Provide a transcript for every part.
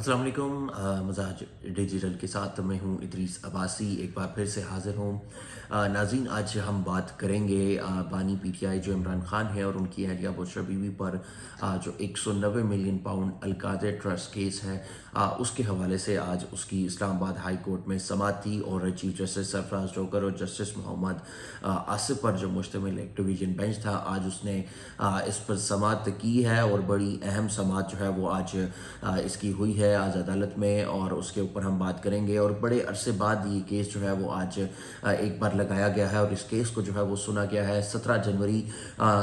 अस्सलाम वालेकुम। मज़ाज डिजिटल के साथ मैं हूँ इदरीस अब्बासी, एक बार फिर से हाज़िर हूँ। नाज़रीन, आज हम बात करेंगे बानी पीटीआई जो इमरान खान है और उनकी अहलिया बुशरा बीवी पर जो 190 million pound al Qaeda trust case है, उसके हवाले से आज उसकी इस्लामाबाद हाई कोर्ट में समाअत थी और चीफ जस्टिस सरफराज जोकर और जस्टिस मोहम्मद आसिफ पर जो मुश्तमिल एक डिवीजन बेंच था, आज उसने इस पर समाअत की है और बड़ी अहम समाअत जो है वो आज इसकी हुई है आज अदालत में, और उसके ऊपर हम बात करेंगे। और बड़े अरसे बाद ये केस जो है वो आज एक बार लगाया गया है और इस केस को जो है वो सुना गया है 17 जनवरी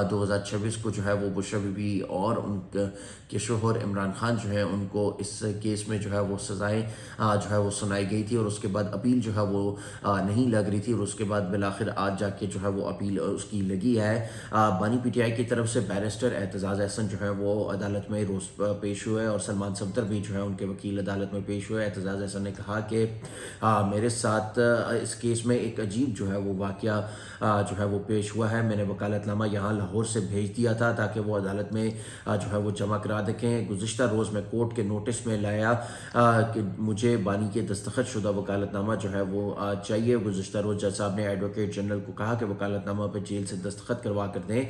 2026 को। जो है वो बुशरा बीबी और उनके शोहर इमरान खान जो है उनको इस केस में जो है वो सज़ाएं जो है वो सुनाई गई थी, और उसके बाद अपील जो है वो नहीं लग रही थी, और उसके बाद बिलाखिर आज जाके जो है वो अपील उसकी लगी है। बानी पीटीआई की तरफ से बैरिस्टर एतजाज़ अहसन जो है वो अदालत में रोज़ पेश हुए और सलमान सफदर भी जो है उनके वकील अदालत में पेश हुए। एतजाज़ अहसन ने कहा कि मेरे साथ इस केस में एक अजीब जो है वो वाक़या जो है वो पेश हुआ है। मैंने वकालतनामा यहाँ लाहौर से भेज दिया था ताकि वो अदालत में जो है वो जमा करा दें। गुज़िश्ता रोज़ मैं कोर्ट के नोटिस में लाया कि मुझे बानी के दस्तखत शुदा वकालतनामा जो है वो चाहिए। गुज़िश्ता रोज़ जज साहब ने एडवोकेट जनरल को कहा कि वकालतनामा पर जेल से दस्तखत करवा कर दें,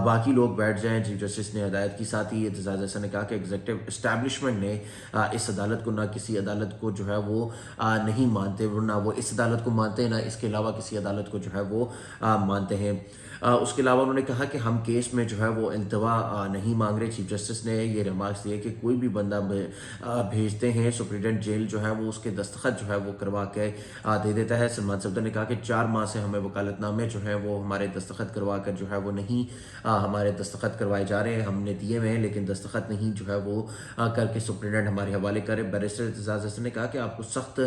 बाकी लोग बैठ जाएँ। चीफ जस्टिस ने हदायत की। साथ ही एतजाज़ अहसन ने कहा कि एग्जीक्यूटिव इस्टेब्लिशमेंट ने इस अदालत को ना किसी अदालत को जो है वो नहीं मानते, ना वो इस अदालत को मानते हैं, ना इसके अलावा किसी अदालत को जो है वो मानते हैं। उसके अलावा उन्होंने कहा कि हम केस में जो है वो इल्तवा नहीं मांग रहे। चीफ जस्टिस ने ये रिमार्क्स दिए कि कोई भी बंदा भेजते हैं, सुप्रीडेंट जेल जो है वो उसके दस्तखत जो है वो करवा के दे देता है। सलमान सफदर ने कहा कि 4 माह से हमें वकालतनामे जो है वो हमारे दस्तखत करवा कर जो है वो नहीं हमारे दस्तखत करवाए जा रहे हैं। हमने दिए हुए हैं लेकिन दस्तखत नहीं जो है वो करके सुप्रीडेंट हमारे हवाले करे। बैरिस्टर एतजाज़ अहसन ने कहा कि आपको सख्त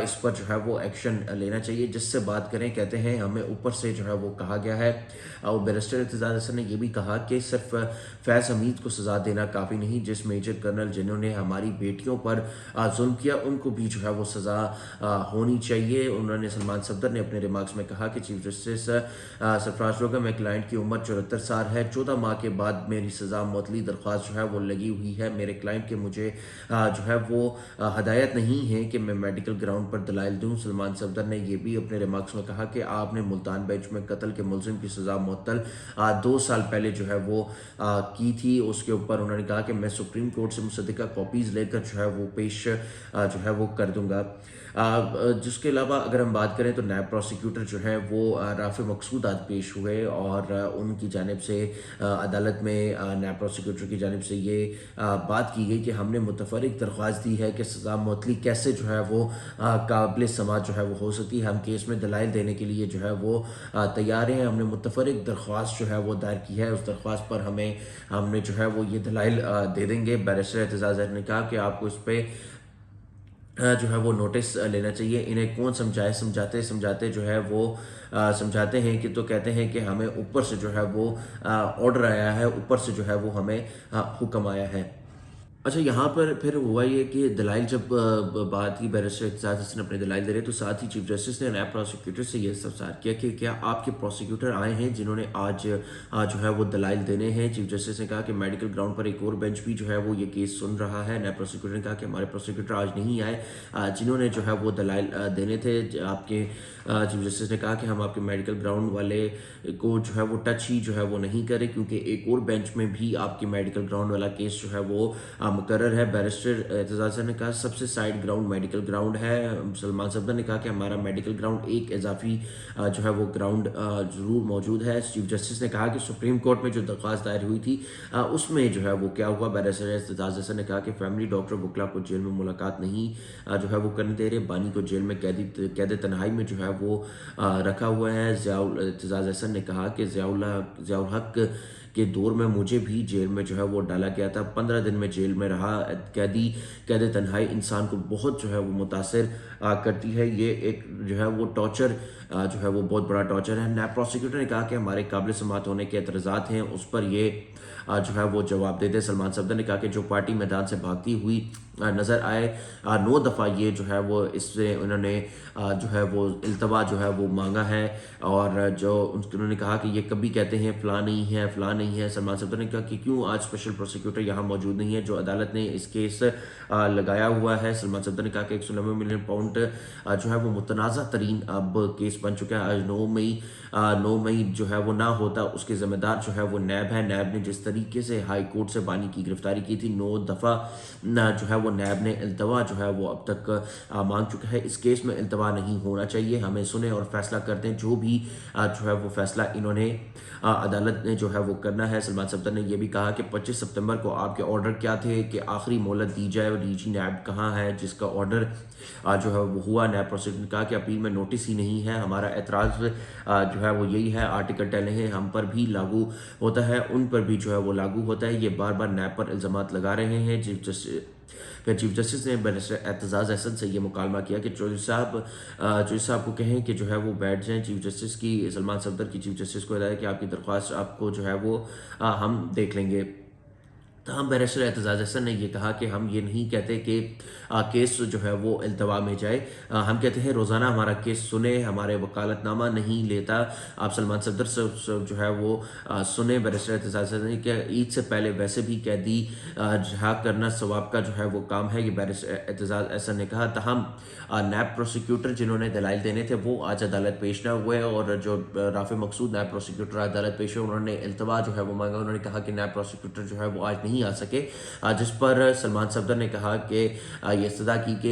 इस पर जो है वो एक्शन लेना चाहिए। जिससे बात करें, कहते हैं हमें ऊपर से जो है वो कहा गया है। और बैरिस्टर एतजाज़ अहसन ने यह भी कहा कि सिर्फ फैज़ हमीद को सज़ा देना काफ़ी नहीं, जिस मेजर कर्नल जिन्होंने हमारी बेटियों पर जुल्म किया उनको भी जो है वो सज़ा होनी चाहिए। उन्होंने सलमान सफदर ने अपने रिमार्क्स में कहा कि चीफ जस्टिस सरफराज जोकर, मैं क्लाइंट की उम्र 74 साल है। 14 माह के बाद मेरी सज़ा मुअत्तली दरख्वास्त जो है वो लगी हुई है। मेरे क्लाइंट के मुझे जो है वो हदायत नहीं है कि मैं मेडिकल ग्राउंड पर दलाइल दूँ। सलमान सफदर ने यह भी अपने रिमार्क्स में कहा कि आपने मुल्तान बेंच में कत्ल के मुलजिम की सज़ा मुअत्तल 2 साल पहले जो है वो की थी। उसके ऊपर उन्होंने कहा कि मैं सुप्रीम कोर्ट से मुसद्दिका कॉपीज़ लेकर जो है वो पेश जो है वो कर दूंगा। जिसके अलावा अगर हम बात करें तो नायब प्रोसिक्यूटर जो है वो राफ़े मकसूद आज पेश हुए और उनकी जानिब से अदालत में नायब प्रोसिक्यूटर की जानिब से ये बात की गई कि हमने मुतफर्रिक दरख्वास्त दी है कि सज़ा मुअत्तली कैसे जो है वो काबिल समाअत जो है वो हो सकती है। हम केस में दलाइल देने के लिए जो है वो तैयार हैं। हमने मुतफर्रिक दरख्वास्त जो है वो दायर की है, उस दरख्वास्त पर हमने जो है वो ये दलाइल दे देंगे। बैरिस्टर एतजाज़ अहसन ने कहा कि आपको इस पर जो है वो नोटिस लेना चाहिए। इन्हें कौन समझाए, समझाते समझाते जो है वो समझाते हैं कि तो कहते हैं कि हमें ऊपर से जो है वो ऑर्डर आया है, ऊपर से जो है वो हमें हुक्म आया है। अच्छा, यहाँ पर फिर हुआ ये कि दलाइल जब बात की, बैरिस्टर एतजाज़ अहसन अपने दलाइल दे रहे, तो साथ ही चीफ जस्टिस ने नायब प्रोसिक्यूटर से ये इस्तफसार किया कि क्या आपके प्रोसिक्यूटर आए हैं जिन्होंने आज जो है वो दलाइल देने हैं। चीफ जस्टिस ने कहा कि मेडिकल ग्राउंड पर एक और बेंच भी जो है वो ये केस सुन रहा है। नायब प्रोसिक्यूटर ने कहा कि हमारे प्रोसिक्यूटर आज नहीं आए जिन्होंने जो है वो दलाइल देने थे। आपके चीफ जस्टिस ने कहा कि हम आपके मेडिकल ग्राउंड वाले को जो है वो टच ही जो है वो नहीं करें, क्योंकि एक और बेंच में भी आपकी मेडिकल ग्राउंड वाला केस जो है वो मुकर्रर है। बैरिस्टर एतजाज़ ने कहा सबसे साइड ग्राउंड मेडिकल ग्राउंड है। सलमान सफदर ने कहा कि हमारा मेडिकल ग्राउंड एक इजाफी जो है वो ग्राउंड ज़रूर मौजूद है। चीफ जस्टिस ने कहा कि सुप्रीम कोर्ट में जो दरख्वास्त दायर हुई थी उसमें जो है वो क्या हुआ। बैरिस्टर एतजाज़ ने कहा कि फैमिली डॉक्टर बुकला को जेल में मुलाकात नहीं जो है वो करने दे रहे। बानी को जेल में कैद तन्हाई में जो है वो रखा हुआ है। एतजाज़ अहसन ने कहा कि ज़ियाउल हक के दौर में मुझे भी जेल में जो है वो डाला गया था। 15 दिन में जेल में रहा। कैद तन्हाई इंसान को बहुत जो है वो मुतासिर करती है। ये एक जो है वो टॉर्चर जो है वो बहुत बड़ा टॉर्चर है। नायब प्रोसिक्यूटर ने कहा कि हमारे काबिल समाअत होने के एतराज़ात हैं, उस पर ये जो है वो जवाब देते। सलमान सफदर ने कहा कि जो पार्टी मैदान से भागती हुई नज़र आए, 9 दफ़ा ये जो है वो इससे उन्होंने जो है वो इल्तवा जो है वो मांगा है, और जो उन्होंने कहा कि ये कभी कहते हैं फ़लाँ नहीं है, फ़लाँ नहीं है। सलमान सफदर ने कहा कि क्यों आज स्पेशल प्रोसिक्यूटर यहाँ मौजूद नहीं है जो अदालत ने इस केस लगाया हुआ है। सलमान सफदर ने कहा कि 190 मिलियन पाउंड जो है वो मुतनाज़ा तरीन अब केस बन चुका है। आज 9 मई जो है वो ना होता, उसके ज़िम्मेदार जो है वो नैब है। नैब ने जिस तरीके से हाई कोर्ट से बानी की गिरफ्तारी की थी, 9 दफ़ा जो है वो नैब ने इल्तवा जो है वो अब तक मांग चुका है। इस केस में इल्तवा नहीं होना चाहिए, हमें सुने और फैसला कर दें। जो भी जो है वो फैसला इन्होंने अदालत ने जो है वो करना है। सलमान सफदर ने यह भी कहा कि 25 सितंबर को आपके ऑर्डर क्या थे कि आखिरी मोहलत दी जाए, और डीजी नैब कहाँ है जिसका ऑर्डर जो है वो हुआ। नैब प्रोसिक्यूटर ने कहा कि अपील में नोटिस ही नहीं है, हमारा एतराज़ जो है वो यही है, आर्टिकल 10 है हम पर भी लागू होता है, उन पर भी जो है वो लागू होता है। ये बार बार नैब पर इल्ज़ामात लगा रहे हैं। चीफ जस्टिस ने बैरिस्टर एतजाज़ अहसन से ये मुकालमा किया कि चौधरी साहब को कहें कि जो है वो बैठ जाएं। चीफ जस्टिस की सलमान सफदर की चीफ जस्टिस को बताया कि आपकी दरख्वास्त आपको जो है वो हम देख लेंगे। तमाम बैरिस्टर एतजाज़ अहसन ने यह कहा कि हम ये नहीं कहते कि केस जो है वो इल्तवा में जाए, हम कहते हैं रोज़ाना हमारा केस सुने, हमारे वकालतनामा नहीं लेता। आप सलमान सफदर से जो है वो सुने। बैरिस्टर एतजाज़ अहसन ने कि ईद से पहले वैसे भी कैदी रिहा करना सवाब का जो है वो काम है, ये बैरिस्टर एतजाज़ अहसन ने कहा। तहम नैब प्रोसिक्यूटर जिन्होंने दलाइल देने थे वो आज अदालत पेश न हुए, और जो राफ़े मकसूद नैब प्रोसिक्यूटर अदालत पेश हुए, उन्होंने इल्तवा जो है वो मांगा। उन्होंने कहा कि नैब प्रोसिक्यूटर जो है वो आज नहीं आ सके, जिस पर सलमान सफदर ने कहा कि ये इस्तदा की कि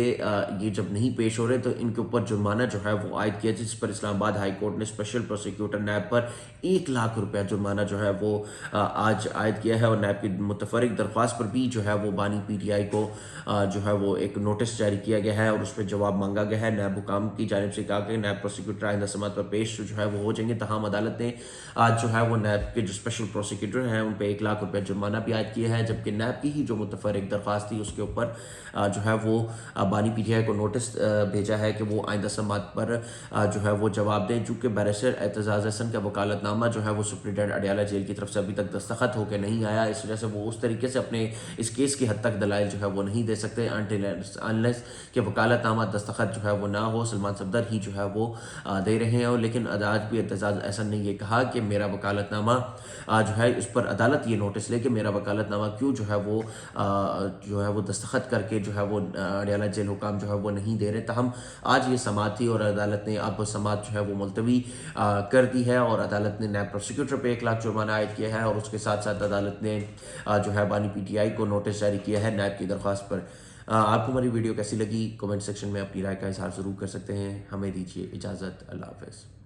ये जब नहीं पेश हो रहे तो इनके ऊपर जुर्माना जो है वो आयद किया, जिस पर इस्लामाबाद हाई कोर्ट ने स्पेशल प्रोसिक्यूटर नैब पर 1 लाख रुपया जुर्माना जो है वो आज आयद किया है। और नैब की मुतफरिक दरख्वास्त पर भी जो है वो बानी PTI को जो है वो एक नोटिस जारी किया गया है और उस पर जवाब मांगा गया है। नैब हुकाम की जानिब से कहा कि नैब प्रोसिक्यूटर आइंदा समात पर पेश जो है वो हो जाएंगे। तहम अदालत ने आज जो है वो नैब के जो स्पेशल प्रोसिक्यूटर हैं उन पर 1 लाख रुपया जुर्माना भी आयद किया है, जबकि नैब की ही जो मुतफरिक दरख्वास्त थी उसके ऊपर जो है वो बानी PTI को नोटिस भेजा है कि वो आइंदा समात पर जो है वो जवाब दें। चूँकि बैरिस्टर एतजाज़ अहसन का वकालतनामा जो है वो सुप्रीटेंडेंट अडियाला जेल की तरफ से अभी तक दस्तखत होकर नहीं आया, इस वजह से वो उस तरीके से अपने इस केस की हद तक दलाइल जो है वो नहीं दे सकते अनलेस कि वकालतनामा दस्तखत जो है वो ना हो। सलमान सफदर ही जो है वो दे रहे हैं, लेकिन आज भी एतजाज़ अहसन ने यह कहा कि मेरा वकालतनामा जो है इस पर अदालत ये नोटिस ले कि मेरा वकालतनामा क्यों जो है वो दस्तखत करके जो है वो अडियाला जेल हुकाम जो है वो नहीं दे रहे। तहम आज ये समात थी और अदालत ने अब समात जो है वो मुलतवी कर दी है, और अदालत ने नैब प्रोसिक्यूटर पे 1 लाख जुर्माना आयद किया है, और उसके साथ साथ अदालत ने जो है बानी PTI को नोटिस जारी किया है नैब की दरख्वास्त पर। आपको हमारी वीडियो कैसी लगी कमेंट सेक्शन में अपनी राय का इजहार ज़रूर कर सकते हैं। हमें दीजिए इजाज़त। अल्लाह हाफ़िज़।